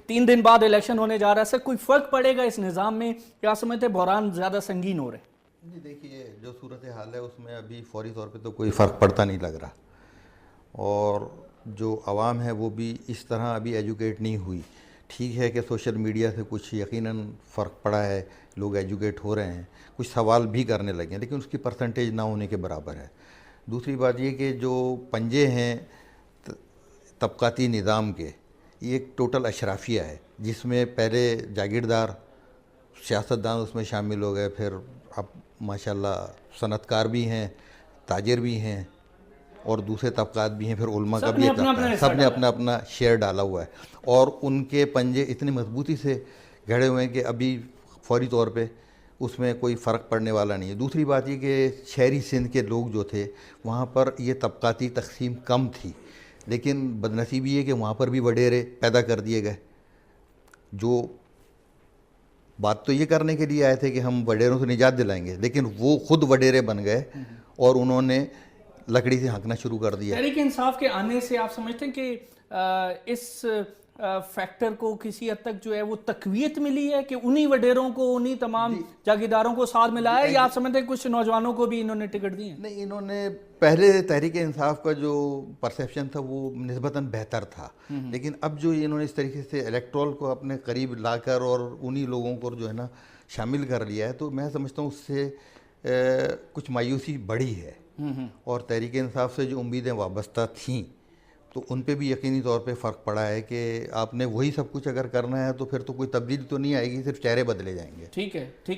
3 दिन بعد इलेक्शन होने जा रहा है, सर कोई फ़र्क पड़ेगा इस निज़ाम में, क्या समझते हैं बहरान ज़्यादा संगीन हो रहे हैं? जी देखिए, जो सूरत हाल है उसमें अभी फौरी तौर पे तो कोई फ़र्क पड़ता नहीं लग रहा, और जो आवाम है वो भी इस तरह अभी एजुकेट नहीं हुई। ठीक है कि सोशल मीडिया से कुछ यकीनन फ़र्क पड़ा है, लोग एजुकेट हो रहे हैं, कुछ सवाल भी करने लगे हैं, लेकिन उसकी परसेंटेज ना होने के बराबर है। दूसरी बात ये कि जो पंजे हैं तबक़ाती निज़ाम के, ये एक टोटल अशराफिया है, जिसमें पहले जागीरदार सियासतदान उसमें शामिल हो गए, फिर अब माशाल्लाह सनतकार भी हैं, ताजिर भी हैं, और दूसरे तबक़ात भी हैं, फिर उलमा का भी एक तबका है। सब ने अपना अपना शेयर डाला हुआ है, और उनके पंजे इतनी मजबूती से गढ़े हुए हैं कि अभी फौरी तौर पे उसमें कोई फ़र्क पड़ने वाला नहीं है। दूसरी बात ये कि शहरी सिंध के लोग जो थे वहाँ पर ये तबक़ाती तक़सीम कम थी, लेकिन बदनसीबी है कि वहाँ पर भी वडेरे पैदा कर दिए गए, जो बात तो ये करने के लिए आए थे कि हम वडेरों से निजात दिलाएंगे, लेकिन वो खुद वडेरे बन गए और उन्होंने लकड़ी से हाँकना शुरू कर दिया। तहरीक इंसाफ के आने से आप समझते हैं कि इस फैक्टर को किसी हद तक जो है वो तकवीत मिली है कि उन्हीं वडेरों को, उन्हीं तमाम जागीरदारों को साथ मिलाया है, या आप समझते हैं कुछ नौजवानों को भी इन्होंने टिकट दिए? नहीं, इन्होंने पहले तहरीक इंसाफ का जो परसेप्शन था वो निस्बतन बेहतर था, लेकिन अब जो इन्होंने इस तरीके से इलेक्टोरल को अपने करीब लाकर और उन्हीं लोगों को जो है ना शामिल कर लिया है, तो मैं समझता हूँ उससे कुछ मायूसी बढ़ी है, और तहरीक इंसाफ से जो उम्मीदें वाबस्ता थीं तो उन पे भी यकीनी तौर पे फ़र्क पड़ा है कि आपने वही सब कुछ अगर करना है तो फिर तो कोई तब्दीली तो नहीं आएगी, सिर्फ चेहरे बदले जाएंगे। ठीक है, ठीक।